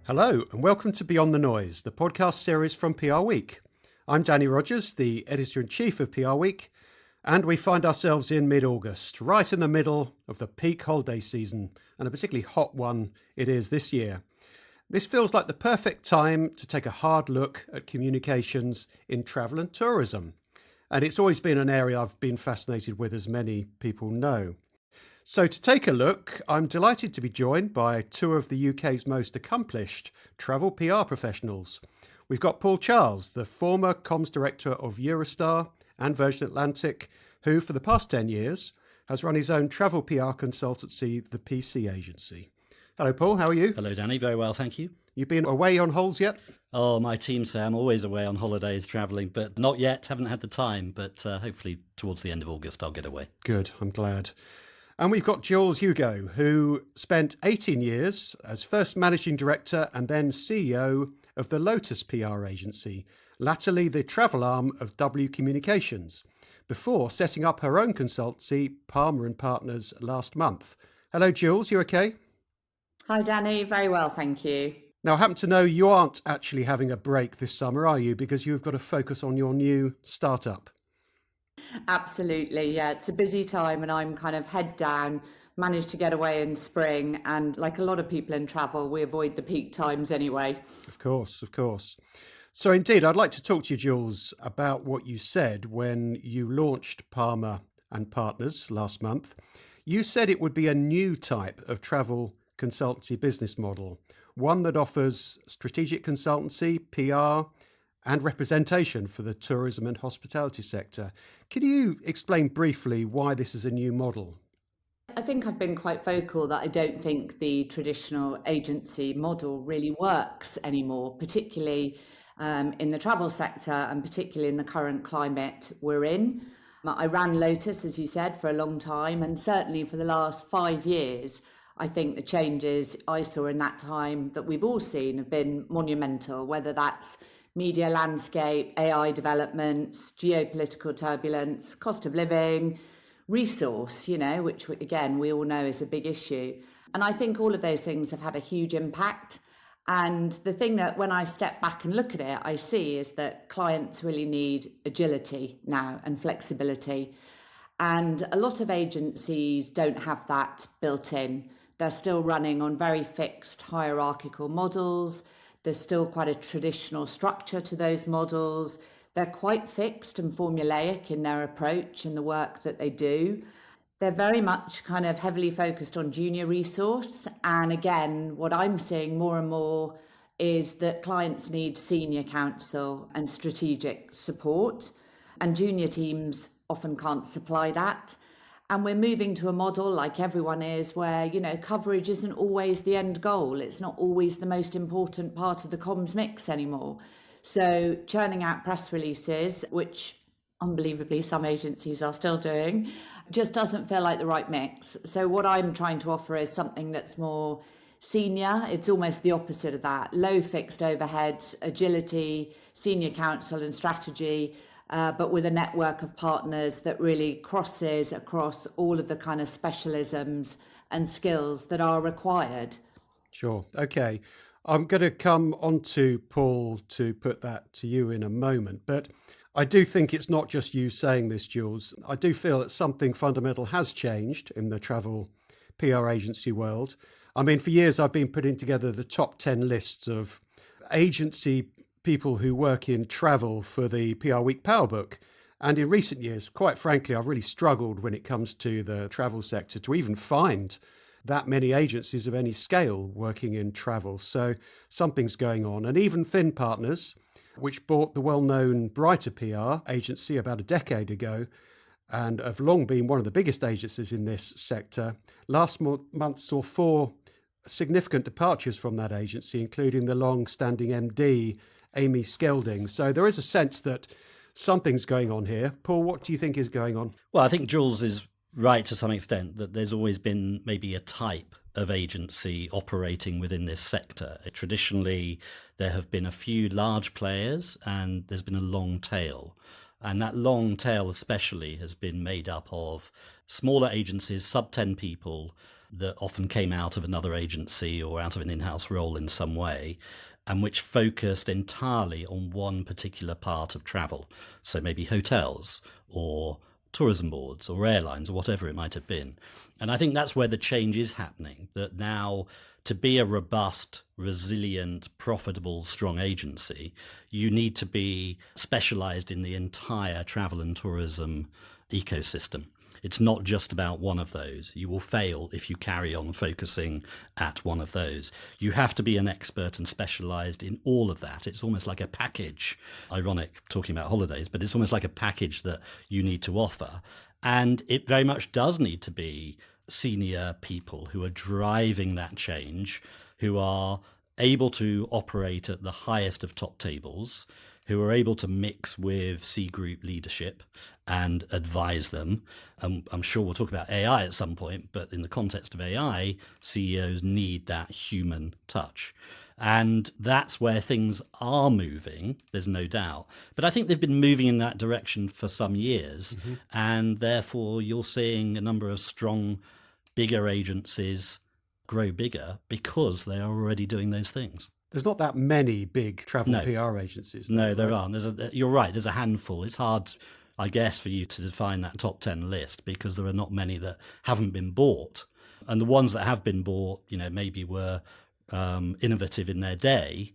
Hello and welcome to Beyond the Noise, the podcast series from PRWeek. I'm Danny Rogers, the Editor-in-Chief of PRWeek, and we find ourselves in mid-August, right in the middle of the peak holiday season, and a particularly hot one it is this year. This feels like the perfect time to take a hard look at communications in travel and tourism. And it's always been an area I've been fascinated with, as many people know. So to take a look, I'm delighted to be joined by two of the UK's most accomplished travel PR professionals. We've got Paul Charles, the former comms director of Eurostar and Virgin Atlantic, who for the past 10 years has run his own travel PR consultancy, the PC Agency. Hello, Paul. How are you? Hello, Danny. Very well, thank you. You been away on holes yet? Oh, my team say I'm always away on holidays travelling, but not yet. Haven't had the time, but hopefully towards the end of August I'll get away. Good. I'm glad. And we've got Jules Ugo, who spent 18 years as first managing director and then CEO of the Lotus PR agency, latterly the travel arm of W Communications, before setting up her own consultancy, Palma Partners, last month. Hello, Jules. You okay? Hi, Danny. Very well, thank you. Now, I happen to know you aren't actually having a break this summer, are you? Because you've got to focus on your new startup. Absolutely, yeah. It's a busy time and I'm kind of head down, managed to get away in spring. And like a lot of people in travel, we avoid the peak times anyway. Of course, of course. So indeed, I'd like to talk to you, Jules, about what you said when you launched Palma and Partners last month. You said it would be a new type of travel consultancy business model, one that offers strategic consultancy, PR, and representation for the tourism and hospitality sector. Can you explain briefly why this is a new model? I think I've been quite vocal that I don't think the traditional agency model really works anymore, particularly in the travel sector and particularly in the current climate we're in. I ran Lotus, as you said, for a long time, and certainly for the last 5 years, I think the changes I saw in that time that we've all seen have been monumental, whether that's media landscape, AI developments, geopolitical turbulence, cost of living, resource, which again, we all know is a big issue. And I think all of those things have had a huge impact. And the thing that when I step back and look at it, I see is that clients really need agility now and flexibility. And a lot of agencies don't have that built in. They're still running on very fixed hierarchical models. There's still quite a traditional structure to those models. They're quite fixed and formulaic in their approach in the work that they do. They're very much kind of heavily focused on junior resource. And again, what I'm seeing more and more is that clients need senior counsel and strategic support, and junior teams often can't supply that. And we're moving to a model, like everyone is, where, coverage isn't always the end goal. It's not always the most important part of the comms mix anymore. So churning out press releases, which unbelievably some agencies are still doing, just doesn't feel like the right mix. So what I'm trying to offer is something that's more senior. It's almost the opposite of that. Low fixed overheads, agility, senior counsel and strategy, but with a network of partners that really crosses across all of the kind of specialisms and skills that are required. Sure. Okay. I'm going to come on to Paul to put that to you in a moment, but I do think it's not just you saying this, Jules. I do feel that something fundamental has changed in the travel PR agency world. I mean, for years I've been putting together the top 10 lists of agency people who work in travel for the PRWeek PowerBook. And in recent years, quite frankly, I've really struggled when it comes to the travel sector to even find that many agencies of any scale working in travel. So something's going on. And even Fin Partners, which bought the well-known Brighter PR agency about a decade ago and have long been one of the biggest agencies in this sector, last month saw 4 significant departures from that agency, including the long-standing MD, Amy Skelding. So there is a sense that something's going on here. Paul, what do you think is going on? Well, I think Jules is right to some extent that there's always been maybe a type of agency operating within this sector. Traditionally, there have been a few large players and there's been a long tail. And that long tail especially has been made up of smaller agencies, sub 10 people, that often came out of another agency or out of an in-house role in some way, and which focused entirely on one particular part of travel. So maybe hotels or tourism boards or airlines or whatever it might have been. And I think that's where the change is happening, that now to be a robust, resilient, profitable, strong agency, you need to be specialized in the entire travel and tourism ecosystem. It's not just about one of those. You will fail if you carry on focusing at one of those. You have to be an expert and specialized in all of that. It's almost like a package. Ironic talking about holidays, but it's almost like a package that you need to offer. And it very much does need to be senior people who are driving that change, who are able to operate at the highest of top tables, who are able to mix with C group leadership and advise them. I'm sure we'll talk about AI at some point, but in the context of AI, CEOs need that human touch. And that's where things are moving, there's no doubt. But I think they've been moving in that direction for some years. Mm-hmm. And therefore, you're seeing a number of strong, bigger agencies grow bigger because they are already doing those things. There's not that many big travel PR agencies. No, there aren't. You're right, there's a handful. It's hard, I guess, for you to define that top 10 list because there are not many that haven't been bought. And the ones that have been bought, maybe were innovative in their day,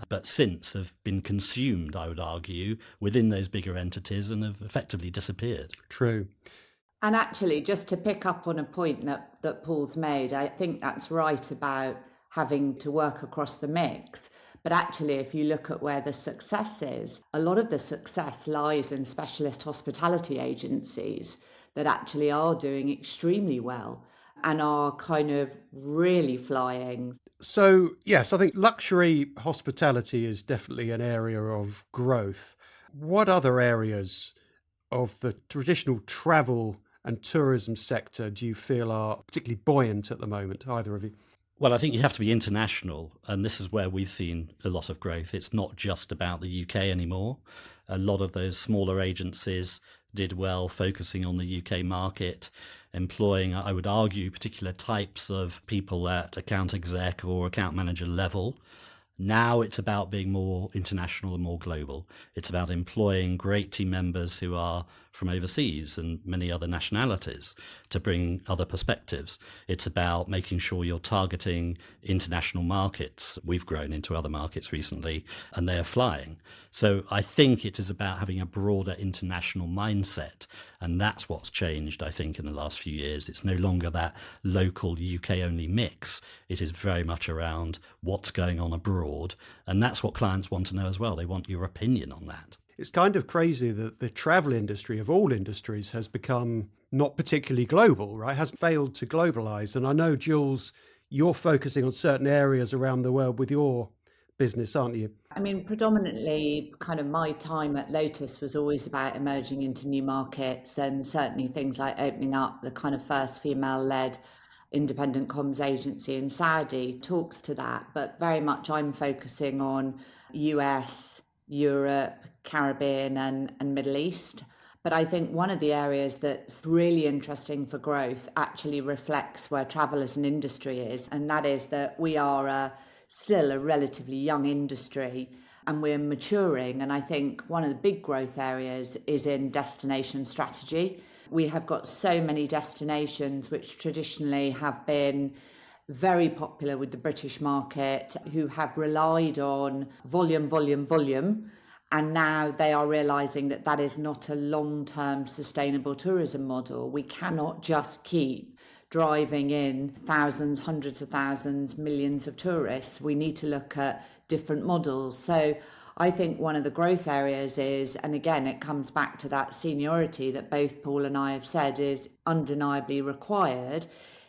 but since have been consumed, I would argue, within those bigger entities and have effectively disappeared. True. And actually, just to pick up on a point that Paul's made, I think that's right about having to work across the mix. But actually, if you look at where the success is, a lot of the success lies in specialist hospitality agencies that actually are doing extremely well and are kind of really flying. So, yes, I think luxury hospitality is definitely an area of growth. What other areas of the traditional travel and tourism sector do you feel are particularly buoyant at the moment, either of you? Well, I think you have to be international, and this is where we've seen a lot of growth. It's not just about the UK anymore. A lot of those smaller agencies did well focusing on the UK market, employing, I would argue, particular types of people at account exec or account manager level. Now it's about being more international and more global. It's about employing great team members who are from overseas and many other nationalities to bring other perspectives. It's about making sure you're targeting international markets. We've grown into other markets recently and they're flying. So I think it is about having a broader international mindset. And that's what's changed, I think, in the last few years. It's no longer that local UK-only mix. It is very much around what's going on abroad. And that's what clients want to know as well. They want your opinion on that. It's kind of crazy that the travel industry of all industries has become not particularly global, right? Has failed to globalize. And I know, Jules, you're focusing on certain areas around the world with your business, aren't you? I mean, predominantly kind of my time at Lotus was always about emerging into new markets, and certainly things like opening up the kind of first female-led independent comms agency in Saudi talks to that. But very much I'm focusing on US, Europe, Caribbean and Middle East. But I think one of the areas that's really interesting for growth actually reflects where travel as an industry is. And that is that we are still a relatively young industry and we're maturing. And I think one of the big growth areas is in destination strategy. We have got so many destinations which traditionally have been very popular with the British market, who have relied on volume. And now they are realizing that that is not a long-term sustainable tourism model. We cannot just keep driving in thousands, hundreds of thousands, millions of tourists. We need to look at different models. So I think one of the growth areas is, and again, it comes back to that seniority that both Paul and I have said is undeniably required,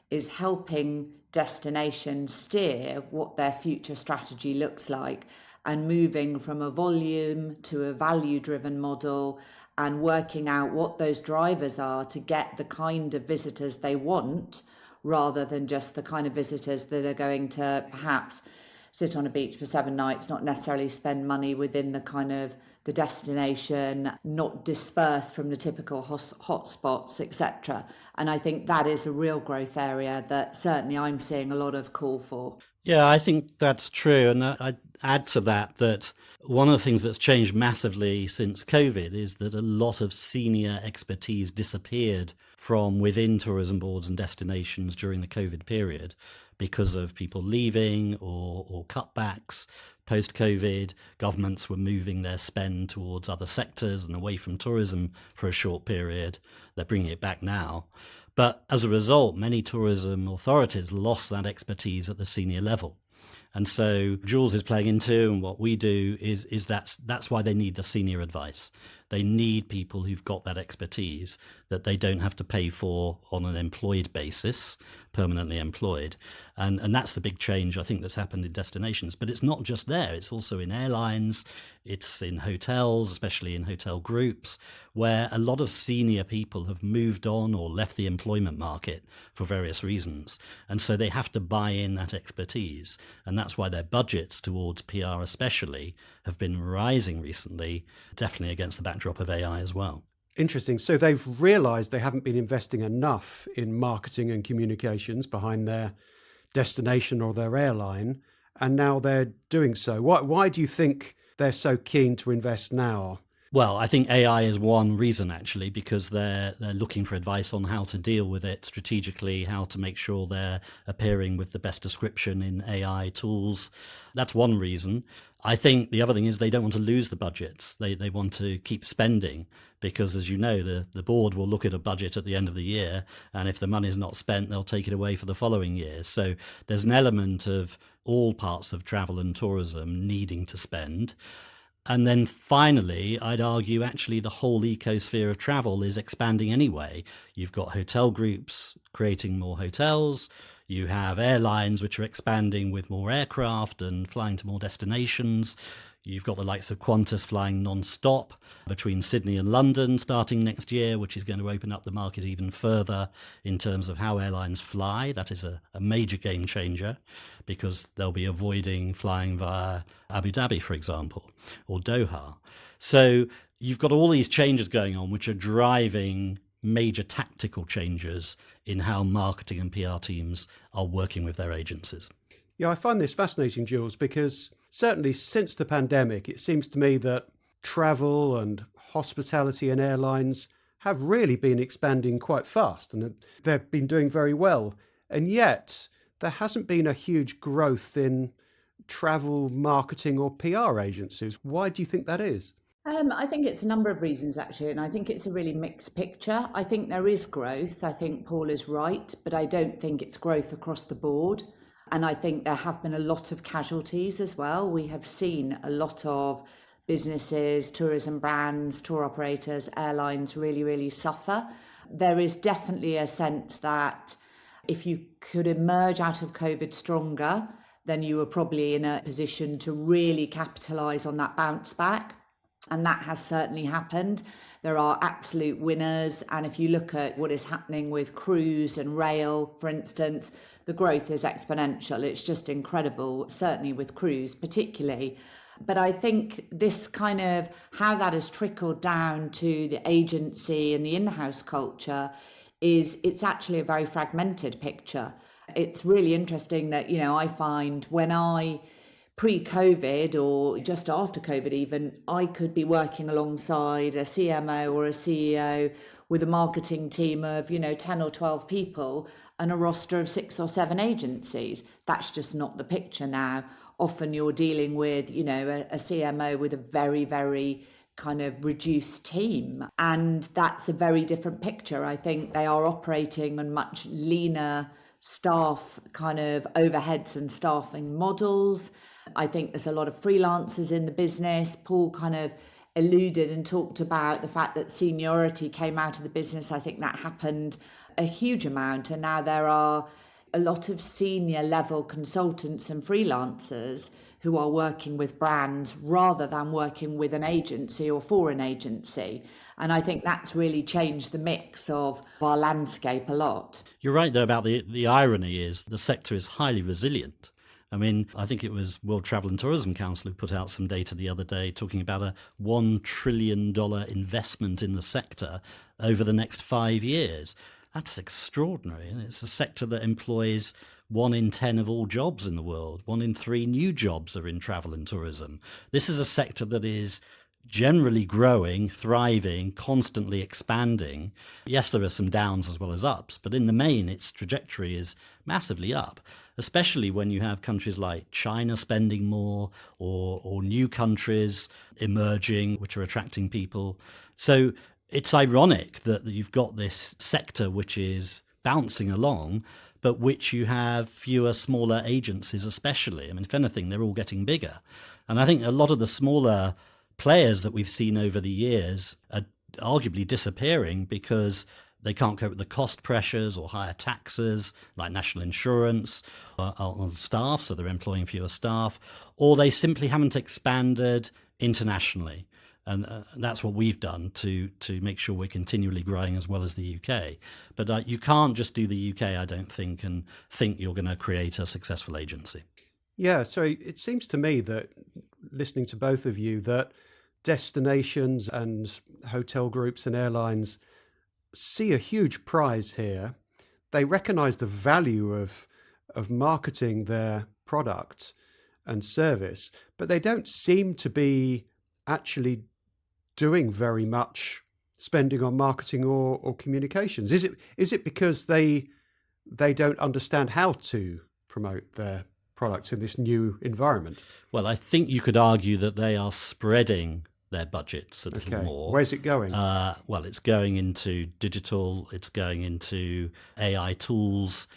is helping destinations steer what their future strategy looks like, and moving from a volume to a value-driven model and working out what those drivers are to get the kind of visitors they want, rather than just the kind of visitors that are going to perhaps sit on a beach for 7 nights, not necessarily spend money within the kind of the destination, not dispersed from the typical hotspots, etc. And I think that is a real growth area that certainly I'm seeing a lot of call for. Yeah, I think that's true. And I'd add to that one of the things that's changed massively since COVID is that a lot of senior expertise disappeared from within tourism boards and destinations during the COVID period because of people leaving or cutbacks. Post-COVID, governments were moving their spend towards other sectors and away from tourism for a short period. They're bringing it back now. But as a result, many tourism authorities lost that expertise at the senior level. And so Jules is playing into, and what we do is that's why they need the senior advice. They need people who've got that expertise that they don't have to pay for on an employed basis, permanently employed. And that's the big change, I think, that's happened in destinations. But it's not just there. It's also in airlines. It's in hotels, especially in hotel groups, where a lot of senior people have moved on or left the employment market for various reasons. And so they have to buy in that expertise. And that's why their budgets towards PR especially have been rising recently, definitely against the backdrop of AI as well. Interesting. So they've realised they haven't been investing enough in marketing and communications behind their destination or their airline, and now they're doing so. Why do you think they're so keen to invest now? Well, I think AI is one reason, actually, because they're looking for advice on how to deal with it strategically, how to make sure they're appearing with the best description in AI tools. That's one reason. I think the other thing is they don't want to lose the budgets. They want to keep spending because, as you know, the board will look at a budget at the end of the year, and if the money's not spent, they'll take it away for the following year. So there's an element of all parts of travel and tourism needing to spend. And then finally, I'd argue actually the whole ecosphere of travel is expanding anyway. You've got hotel groups creating more hotels. You have airlines which are expanding with more aircraft and flying to more destinations. You've got the likes of Qantas flying non-stop between Sydney and London starting next year, which is going to open up the market even further in terms of how airlines fly. That is a major game changer because they'll be avoiding flying via Abu Dhabi, for example, or Doha. So you've got all these changes going on which are driving major tactical changes in how marketing and PR teams are working with their agencies. Yeah, I find this fascinating, Jules, because certainly since the pandemic, it seems to me that travel and hospitality and airlines have really been expanding quite fast and they've been doing very well. And yet there hasn't been a huge growth in travel marketing or PR agencies. Why do you think that is? I think it's a number of reasons, actually, and I think it's a really mixed picture. I think there is growth. I think Paul is right, but I don't think it's growth across the board. And I think there have been a lot of casualties as well. We have seen a lot of businesses, tourism brands, tour operators, airlines really, really suffer. There is definitely a sense that if you could emerge out of COVID stronger, then you were probably in a position to really capitalise on that bounce back. And that has certainly happened. There are absolute winners. And if you look at what is happening with cruise and rail, for instance, the growth is exponential. It's just incredible, certainly with cruise particularly. But I think this kind of how that has trickled down to the agency and the in-house culture is it's actually a very fragmented picture. It's really interesting that, I find when pre-COVID or just after COVID even, I could be working alongside a CMO or a CEO with a marketing team of, 10 or 12 people and a roster of 6 or 7 agencies. That's just not the picture now. Often you're dealing with, a CMO with a very, very kind of reduced team. And that's a very different picture. I think they are operating on much leaner staff kind of overheads and staffing models. I think there's a lot of freelancers in the business. Paul kind of alluded and talked about the fact that seniority came out of the business. I think that happened a huge amount. And now there are a lot of senior level consultants and freelancers who are working with brands rather than working with an agency or for an agency. And I think that's really changed the mix of our landscape a lot. You're right, though, about the irony is the sector is highly resilient. I mean, I think it was World Travel and Tourism Council who put out some data the other day talking about a $1 trillion investment in the sector over the next 5 years. That's extraordinary. And it's a sector that employs 1 in 10 of all jobs in the world. 1 in 3 new jobs are in travel and tourism. This is a sector that is generally growing, thriving, constantly expanding. Yes, there are some downs as well as ups, but in the main, its trajectory is massively up, especially when you have countries like China spending more or new countries emerging, which are attracting people. So it's ironic that you've got this sector which is bouncing along, but which you have fewer smaller agencies especially. I mean, if anything, they're all getting bigger. And I think a lot of the smaller players that we've seen over the years are arguably disappearing because they can't cope with the cost pressures or higher taxes like national insurance on staff, so they're employing fewer staff, or they simply haven't expanded internationally. And that's what we've done to make sure we're continually growing as well as the UK. But you can't just do the UK, I don't think, and think you're going to create a successful agency. Yeah, so it seems to me that, listening to both of you, that destinations and hotel groups and airlines see a huge prize here. They recognize the value of marketing their product and service, but they don't seem to be actually doing very much spending on marketing or communications. Is it because they don't understand how to promote their products in this new environment? Well, I think you could argue that they are spreading their budgets a little more. Where's it going? Well, it's going into digital, it's going into AI tools,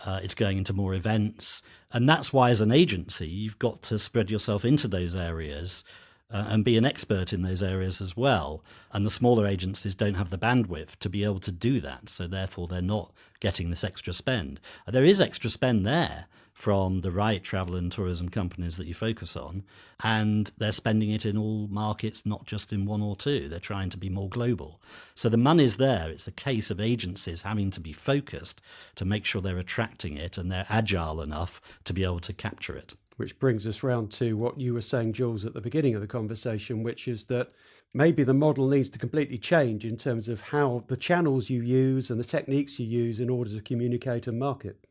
it's going into more events. And that's why, as an agency, you've got to spread yourself into those areas and be an expert in those areas as well. And the smaller agencies don't have the bandwidth to be able to do that. So therefore, they're not getting this extra spend. There is extra spend there from the right travel and tourism companies that you focus on, and they're spending it in all markets, not just in 1 or 2. They're trying to be more global. So the money's there. It's a case of agencies having to be focused to make sure they're attracting it and they're agile enough to be able to capture it. Which brings us round to what you were saying, Jules, at the beginning of the conversation, which is that maybe the model needs to completely change in terms of how the channels you use and the techniques you use in order to communicate and market.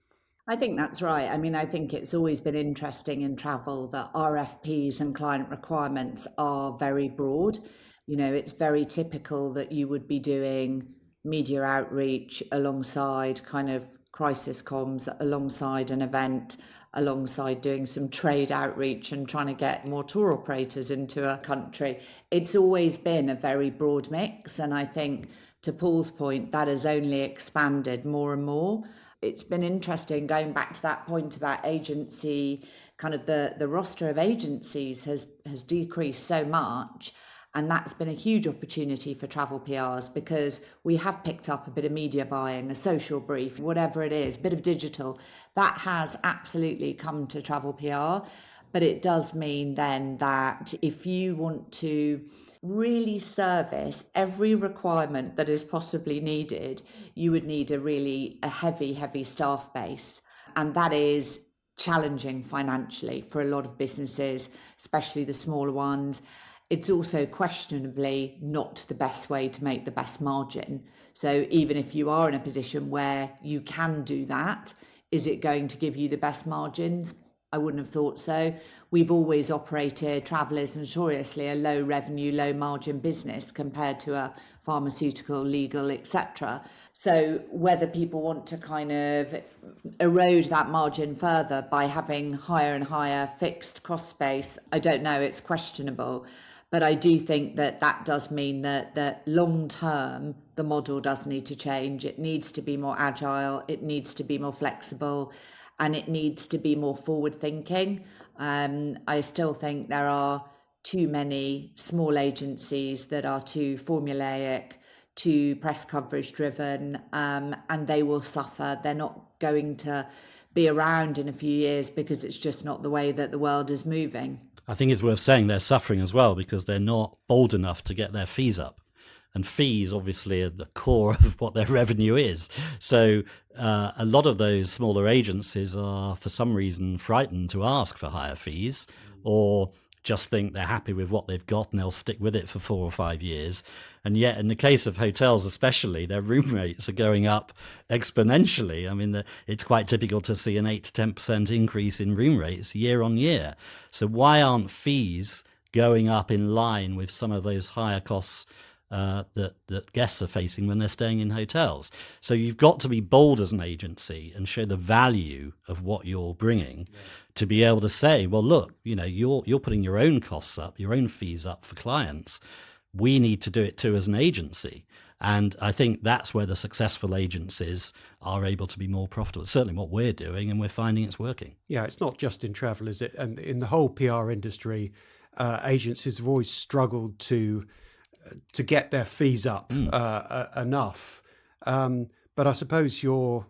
I think that's right. I mean, I think it's always been interesting in travel that RFPs and client requirements are very broad. You know, it's very typical that you would be doing media outreach alongside kind of crisis comms, alongside an event, alongside doing some trade outreach and trying to get more tour operators into a country. It's always been a very broad mix. And I think, to Paul's point, that has only expanded more and more. It's been interesting going back to that point about agency, kind of the roster of agencies has decreased so much. And that's been a huge opportunity for travel PRs, because we have picked up a bit of media buying, a social brief, whatever it is, a bit of digital. That has absolutely come to travel PR. But it does mean then that if you want to really service every requirement that is possibly needed, you would need a heavy staff base. And that is challenging financially for a lot of businesses, especially the smaller ones. It's also questionably not the best way to make the best margin. So even if you are in a position where you can do that, is it going to give you the best margins? I wouldn't have thought so. We've always operated, travel is notoriously a low revenue, low margin business compared to a pharmaceutical, legal, etc. So whether people want to kind of erode that margin further by having higher and higher fixed cost base, I don't know, it's questionable. But I do think that does mean that long term, the model does need to change. It needs to be more agile, it needs to be more flexible, and it needs to be more forward thinking. I still think there are too many small agencies that are too formulaic, too press coverage driven, and they will suffer. They're not going to be around in a few years because it's just not the way that the world is moving. I think it's worth saying they're suffering as well because they're not bold enough to get their fees up. And fees obviously are the core of what their revenue is. So a lot of those smaller agencies are for some reason frightened to ask for higher fees, or just think they're happy with what they've got and they'll stick with it for 4 or 5 years. And yet in the case of hotels especially, their room rates are going up exponentially. I mean, it's quite typical to see an 8 to 10% increase in room rates year on year. So why aren't fees going up in line with some of those higher costs that guests are facing when they're staying in hotels? So you've got to be bold as an agency and show the value of what you're bringing, to be able to say, well, look, you're putting your own costs up, your own fees up for clients. We need to do it too as an agency. And I think that's where the successful agencies are able to be more profitable. It's certainly what we're doing, and we're finding it's working. Yeah, it's not just in travel, is it? And in the whole PR industry, agencies have always struggled to get their fees up enough. But I suppose you're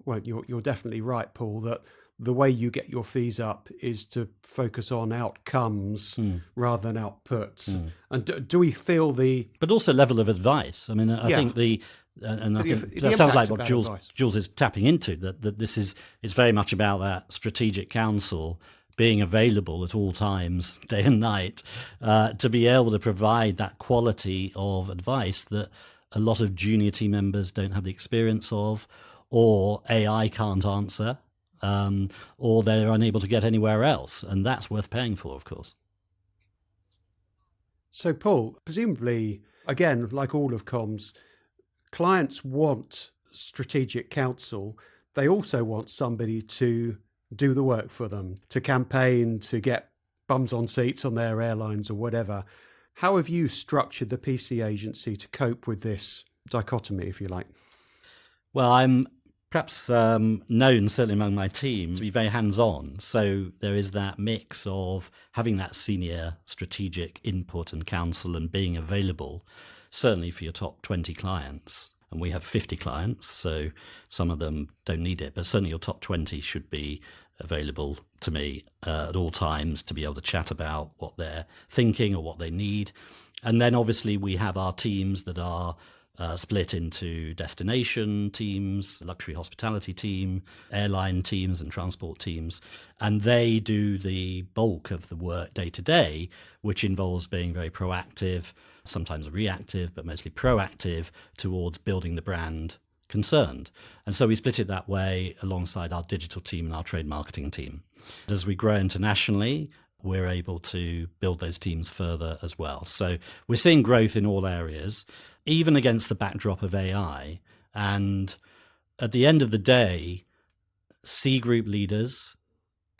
definitely right, Paul, that the way you get your fees up is to focus on outcomes rather than outputs. And do we feel but also level of advice? I mean, I think that sounds like what Jules is tapping into, that this is, it's very much about that strategic counsel being available at all times, day and night, to be able to provide that quality of advice that a lot of junior team members don't have the experience of, or AI can't answer, or they're unable to get anywhere else. And that's worth paying for, of course. So, Paul, presumably, again, like all of comms, clients want strategic counsel. They also want somebody to do the work for them, to campaign, to get bums on seats on their airlines or whatever. How have you structured the PC agency to cope with this dichotomy, if you like? Well, I'm perhaps known, certainly among my team, to be very hands-on. So there is that mix of having that senior strategic input and counsel and being available, certainly for your top 20 clients. And we have 50 clients, so some of them don't need it, but certainly your top 20 should be available to me at all times to be able to chat about what they're thinking or what they need. And then obviously we have our teams that are split into destination teams, luxury hospitality team, airline teams and transport teams. And they do the bulk of the work day to day, which involves being very proactive, sometimes reactive, but mostly proactive towards building the brand concerned. And so we split it that way alongside our digital team and our trade marketing team. As we grow internationally, we're able to build those teams further as well. So we're seeing growth in all areas, even against the backdrop of AI. And at the end of the day, C group leaders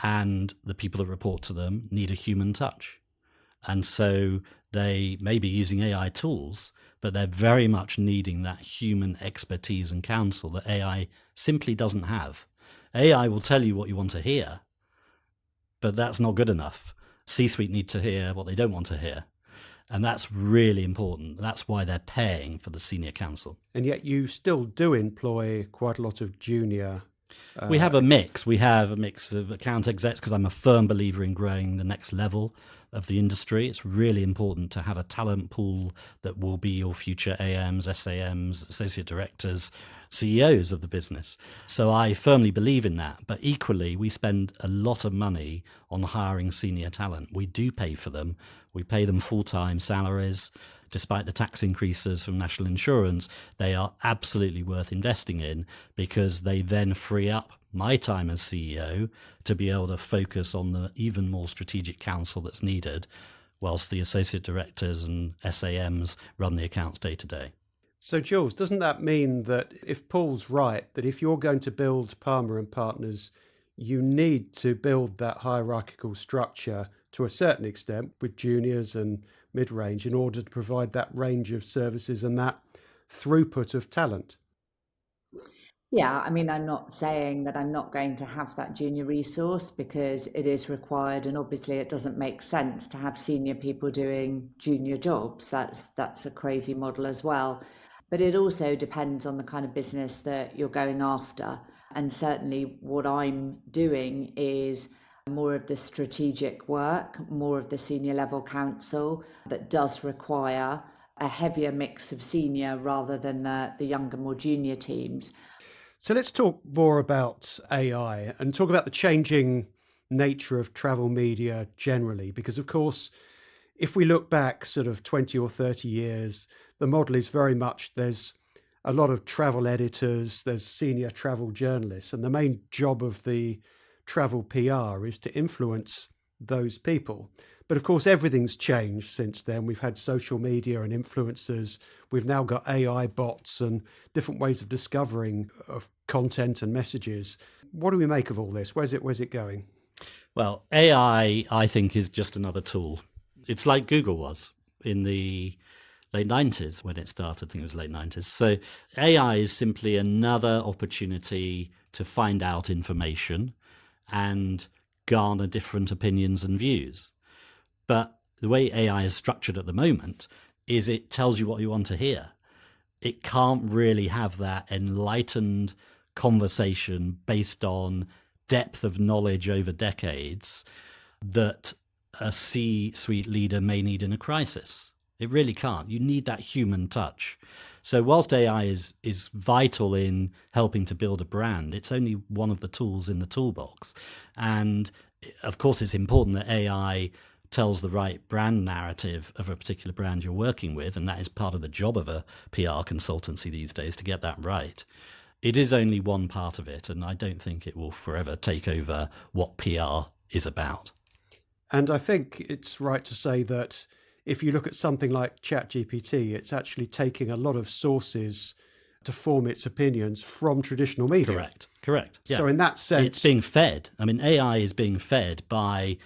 and the people that report to them need a human touch. And so they may be using AI tools, but they're very much needing that human expertise and counsel that AI simply doesn't have. AI will tell you what you want to hear, but that's not good enough. C-suite need to hear what they don't want to hear. And that's really important. That's why they're paying for the senior counsel. And yet you still do employ quite a lot of junior. We have a mix. We have a mix of account execs, because I'm a firm believer in growing the next level of the industry. It's really important to have a talent pool that will be your future AMs, SAMs, associate directors, CEOs of the business. So I firmly believe in that. But equally, we spend a lot of money on hiring senior talent. We do pay for them. We pay them full-time salaries. Despite the tax increases from national insurance, they are absolutely worth investing in, because they then free up my time as CEO to be able to focus on the even more strategic counsel that's needed, whilst the associate directors and SAMs run the accounts day to day. So, Jules, doesn't that mean that if Paul's right, that if you're going to build Palma Partners, you need to build that hierarchical structure to a certain extent with juniors and mid-range in order to provide that range of services and that throughput of talent? Yeah, I mean, I'm not saying that I'm not going to have that junior resource, because it is required, and obviously it doesn't make sense to have senior people doing junior jobs. That's a crazy model as well. But it also depends on the kind of business that you're going after. And certainly what I'm doing is more of the strategic work, more of the senior level counsel that does require a heavier mix of senior rather than the younger, more junior teams. So let's talk more about AI and talk about the changing nature of travel media generally, because of course, if we look back sort of 20 or 30 years, the model is very much there's a lot of travel editors, there's senior travel journalists, and the main job of the travel PR is to influence those people. But of course, everything's changed since then. We've had social media and influencers. We've now got AI bots and different ways of discovering of content and messages. What do we make of all this? Where's it going? Well, AI, I think, is just another tool. It's like Google was in the late 90s when it started. I think it was late 90s. So AI is simply another opportunity to find out information and garner different opinions and views. But the way AI is structured at the moment is it tells you what you want to hear. It can't really have that enlightened conversation based on depth of knowledge over decades that a C-suite leader may need in a crisis. It really can't. You need that human touch. So whilst AI is vital in helping to build a brand, it's only one of the tools in the toolbox. And of course, it's important that AI tells the right brand narrative of a particular brand you're working with, and that is part of the job of a PR consultancy these days, to get that right. It is only one part of it, and I don't think it will forever take over what PR is about. And I think it's right to say that if you look at something like ChatGPT, it's actually taking a lot of sources to form its opinions from traditional media. Correct. Yeah. So in that sense, it's being fed. I mean, AI is being fed by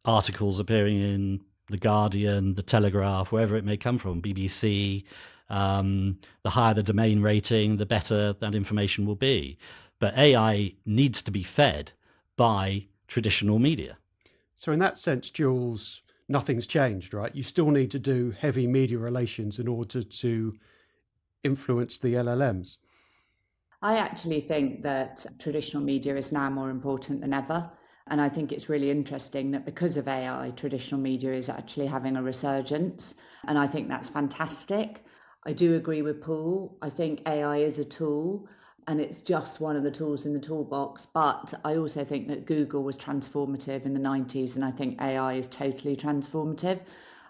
articles appearing in The Guardian, The Telegraph, wherever it may come from, BBC. The higher the domain rating, the better that information will be. But AI needs to be fed by traditional media. So in that sense, Jules, nothing's changed, right? You still need to do heavy media relations in order to influence the LLMs. I actually think that traditional media is now more important than ever. And I think it's really interesting that because of AI, traditional media is actually having a resurgence. And I think that's fantastic. I do agree with Paul. I think AI is a tool and it's just one of the tools in the toolbox. But I also think that Google was transformative in the 90s, and I think AI is totally transformative.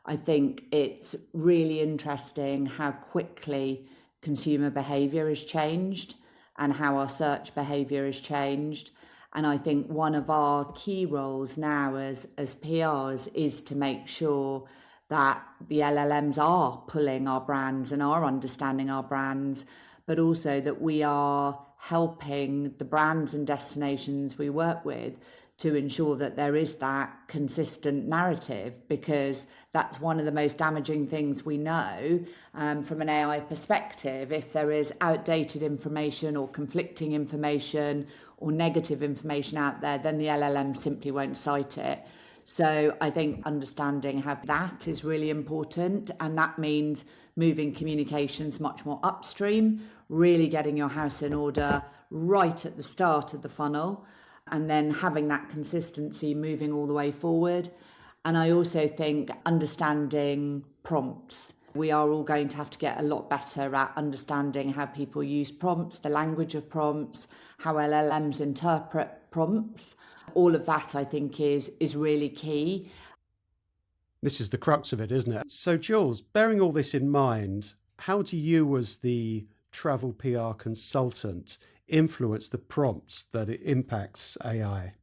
I think it's really interesting how quickly consumer behavior has changed and how our search behavior has changed. And I think one of our key roles now as PRs is to make sure that the LLMs are pulling our brands and are understanding our brands, but also that we are helping the brands and destinations we work with to ensure that there is that consistent narrative, because that's one of the most damaging things we know from an AI perspective. If there is outdated information or conflicting information or negative information out there, then the LLM simply won't cite it. So I think understanding how that is really important, and that means moving communications much more upstream, really getting your house in order right at the start of the funnel, and then having that consistency moving all the way forward. And I also think understanding prompts. We are all going to have to get a lot better at understanding how people use prompts, the language of prompts, how LLMs interpret prompts. All of that, I think, is really key. This is the crux of it, isn't it? So, Jules, bearing all this in mind, how do you, as the travel PR consultant, influence the prompts that it impacts AI?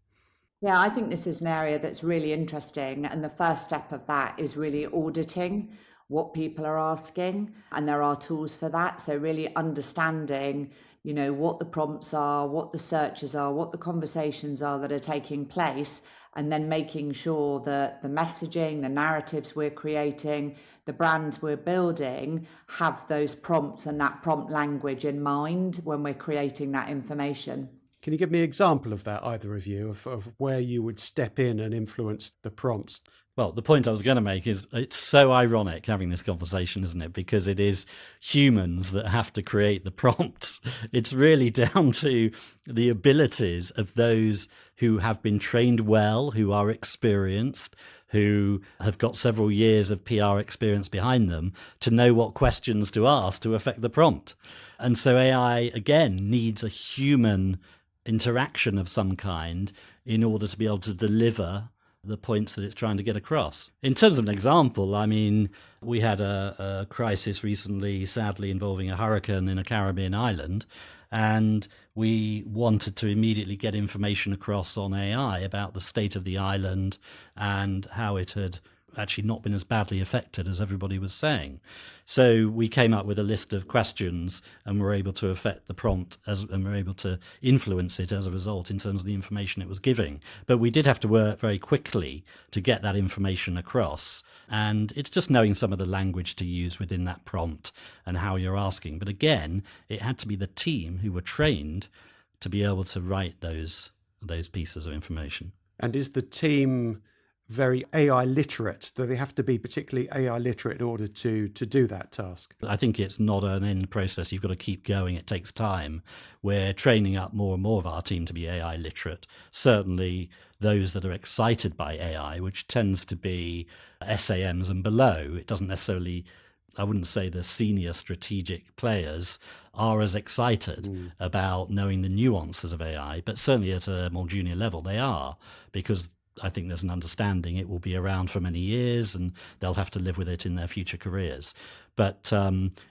Yeah, I think this is an area that's really interesting. And the first step of that is really auditing what people are asking. And there are tools for that. So really understanding, what the prompts are, what the searches are, what the conversations are that are taking place, and then making sure that the messaging, the narratives we're creating, the brands we're building have those prompts and that prompt language in mind when we're creating that information. Can you give me an example of that, either of you, of where you would step in and influence the prompts? Well, the point I was going to make is it's so ironic having this conversation, isn't it? Because it is humans that have to create the prompts. It's really down to the abilities of those who have been trained well, who are experienced, who have got several years of PR experience behind them to know what questions to ask to affect the prompt. And so AI, again, needs a human interaction of some kind in order to be able to deliver the points that it's trying to get across. In terms of an example, I mean, we had a crisis recently, sadly, involving a hurricane in a Caribbean island, and we wanted to immediately get information across on AI about the state of the island and how it had actually not been as badly affected as everybody was saying. So we came up with a list of questions and were able to affect the prompt and were able to influence it as a result in terms of the information it was giving. But we did have to work very quickly to get that information across. And it's just knowing some of the language to use within that prompt and how you're asking. But again, it had to be the team who were trained to be able to write those pieces of information. And is the team very AI literate? Do they have to be particularly AI literate in order to do that task? I think it's not an end process. You've got to keep going. It takes time. We're training up more and more of our team to be AI literate. Certainly those that are excited by AI, which tends to be SAMs and below. It doesn't necessarily, I wouldn't say the senior strategic players are as excited about knowing the nuances of AI, but certainly at a more junior level they are, because I think there's an understanding it will be around for many years and they'll have to live with it in their future careers. But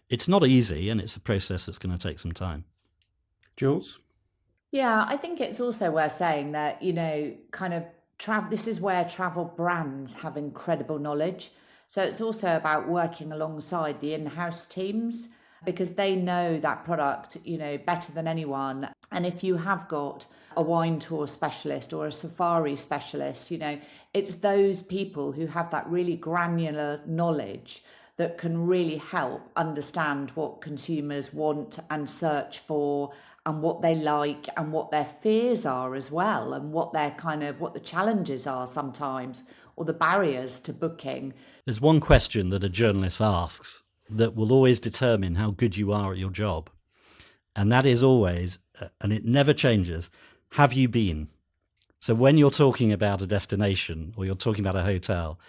it's not easy, and it's a process that's going to take some time. Jules? Yeah, I think it's also worth saying that, kind of this is where travel brands have incredible knowledge. So it's also about working alongside the in-house teams, because they know that product, better than anyone. And if you have got a wine tour specialist or a safari specialist, it's those people who have that really granular knowledge that can really help understand what consumers want and search for, and what they like and what their fears are as well, and what the challenges are sometimes, or the barriers to booking. There's one question that a journalist asks that will always determine how good you are at your job. And that is always, and it never changes, have you been? So when you're talking about a destination or you're talking about a hotel,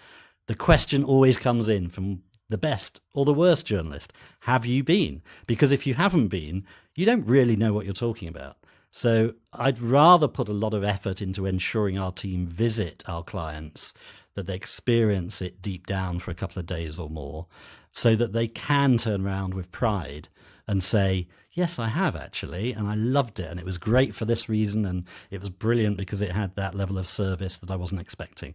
the question always comes in from the best or the worst journalist. Have you been? Because if you haven't been, you don't really know what you're talking about. So I'd rather put a lot of effort into ensuring our team visit our clients, that they experience it deep down for a couple of days or more, so that they can turn around with pride and say, yes, I have actually, and I loved it, and it was great for this reason, and it was brilliant because it had that level of service that I wasn't expecting.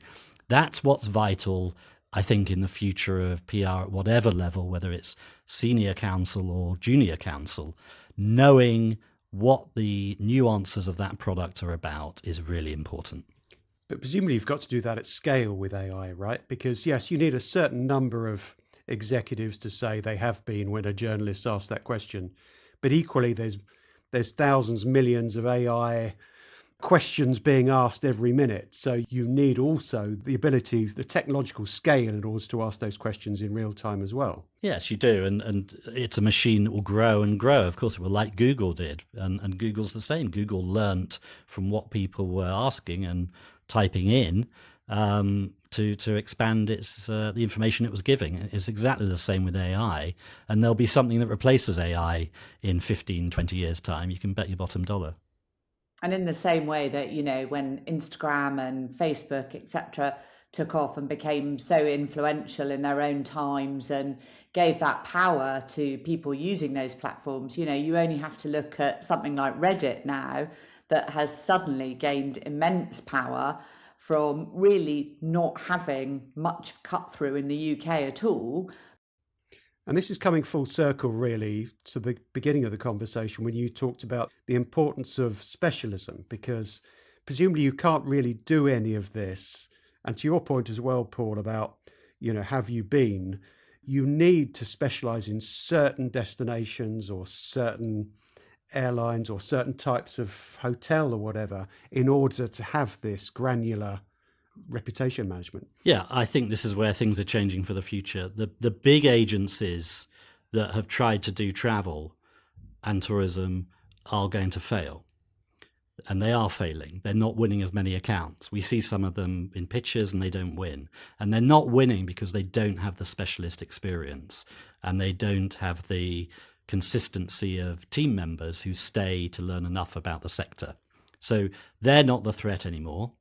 That's what's vital, I think, in the future of PR at whatever level, whether it's senior counsel or junior counsel. Knowing what the nuances of that product are about is really important. But presumably you've got to do that at scale with AI, right? Because yes, you need a certain number of executives to say they have been when a journalist asks that question. But equally, there's thousands, millions of AI questions being asked every minute. So you need also the ability, the technological scale in order to ask those questions in real time as well. Yes, you do. And it's a machine that will grow and grow. Of course, it will, like Google did. And Google's the same. Google learnt from what people were asking and typing in to expand its the information it was giving. It's exactly the same with AI. And there'll be something that replaces AI in 15, 20 years' time. You can bet your bottom dollar. And in the same way that, when Instagram and Facebook, etc., took off and became so influential in their own times and gave that power to people using those platforms, you only have to look at something like Reddit now that has suddenly gained immense power from really not having much cut through in the UK at all. And this is coming full circle, really, to the beginning of the conversation when you talked about the importance of specialism, because presumably you can't really do any of this. And to your point as well, Paul, about, have you been? You need to specialize in certain destinations or certain airlines or certain types of hotel or whatever in order to have this granular reputation management. Yeah, I think this is where things are changing for the future. The big agencies that have tried to do travel and tourism are going to fail. And they are failing. They're not winning as many accounts. We see some of them in pitches and they don't win. And they're not winning because they don't have the specialist experience and they don't have the consistency of team members who stay to learn enough about the sector. So they're not the threat anymore.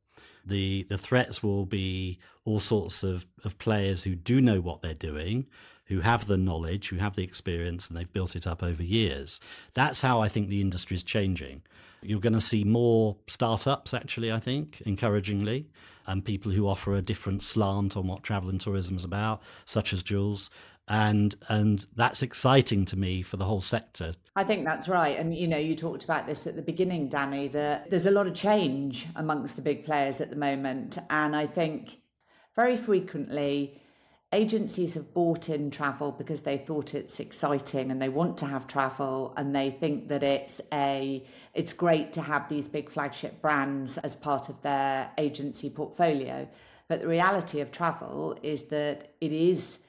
The threats will be all sorts of players who do know what they're doing, who have the knowledge, who have the experience, and they've built it up over years. That's how I think the industry is changing. You're going to see more startups, actually, I think, encouragingly, and people who offer a different slant on what travel and tourism is about, such as Jules. And that's exciting to me for the whole sector. I think that's right. And, you talked about this at the beginning, Danny, that there's a lot of change amongst the big players at the moment. And I think very frequently agencies have bought in travel because they thought it's exciting and they want to have travel and they think that it's great to have these big flagship brands as part of their agency portfolio. But the reality of travel is that it is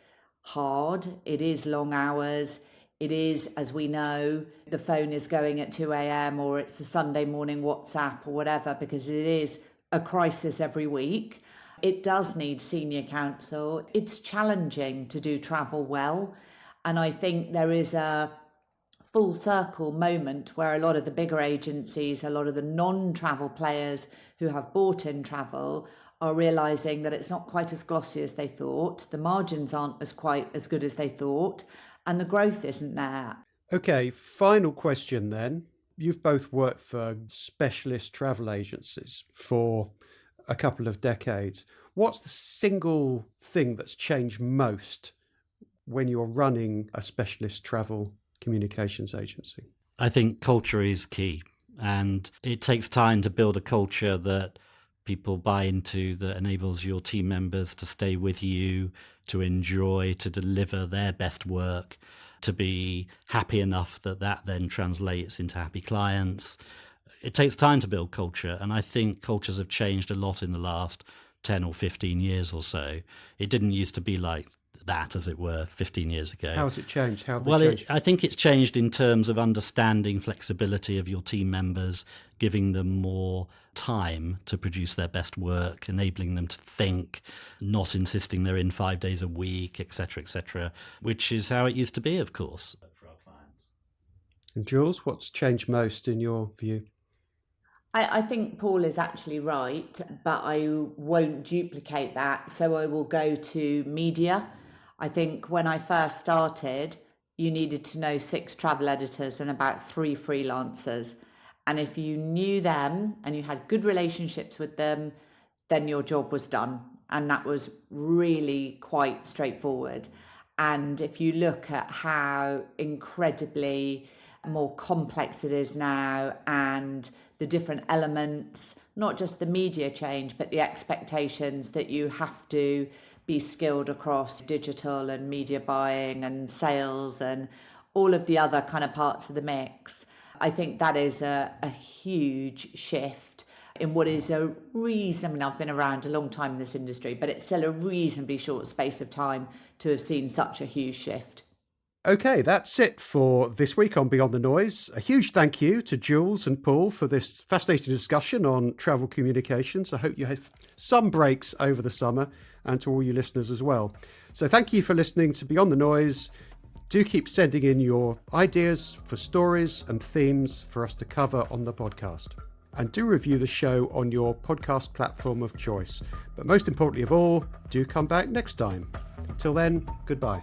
hard, it is long hours, it is, as we know, the phone is going at 2 a.m. or it's a Sunday morning WhatsApp or whatever, because it is a crisis every week. It does need senior counsel. It's challenging to do travel well. And I think there is a full circle moment where a lot of the bigger agencies, a lot of the non-travel players who have bought in travel are realizing that it's not quite as glossy as they thought. The margins aren't quite as good as they thought. And the growth isn't there. Okay, final question then. You've both worked for specialist travel agencies for a couple of decades. What's the single thing that's changed most when you're running a specialist travel communications agency? I think culture is key, and it takes time to build a culture that people buy into, that enables your team members to stay with you, to enjoy, to deliver their best work, to be happy enough that then translates into happy clients. It takes time to build culture, and I think cultures have changed a lot in the last 10 or 15 years or so. It didn't used to be like that, as it were, 15 years ago. How has it changed? How have they changed? I think it's changed in terms of understanding flexibility of your team members, giving them more time to produce their best work, enabling them to think, not insisting they're in 5 days a week, etc., which is how it used to be, of course, for our clients. And Jules, what's changed most in your view? I think Paul is actually right, but I won't duplicate that. So I will go to media. I think when I first started, you needed to know 6 travel editors and about 3 freelancers. And if you knew them and you had good relationships with them, then your job was done. And that was really quite straightforward. And if you look at how incredibly more complex it is now, and the different elements, not just the media change, but the expectations that you have to be skilled across digital and media buying and sales and all of the other kind of parts of the mix. I think that is a huge shift in what is I've been around a long time in this industry, but it's still a reasonably short space of time to have seen such a huge shift. Okay, that's it for this week on Beyond the Noise. A huge thank you to Jules and Paul for this fascinating discussion on travel communications. I hope you have some breaks over the summer, and to all you listeners as well. So thank you for listening to Beyond the Noise. Do keep sending in your ideas for stories and themes for us to cover on the podcast. And do review the show on your podcast platform of choice. But most importantly of all, do come back next time. Till then, goodbye.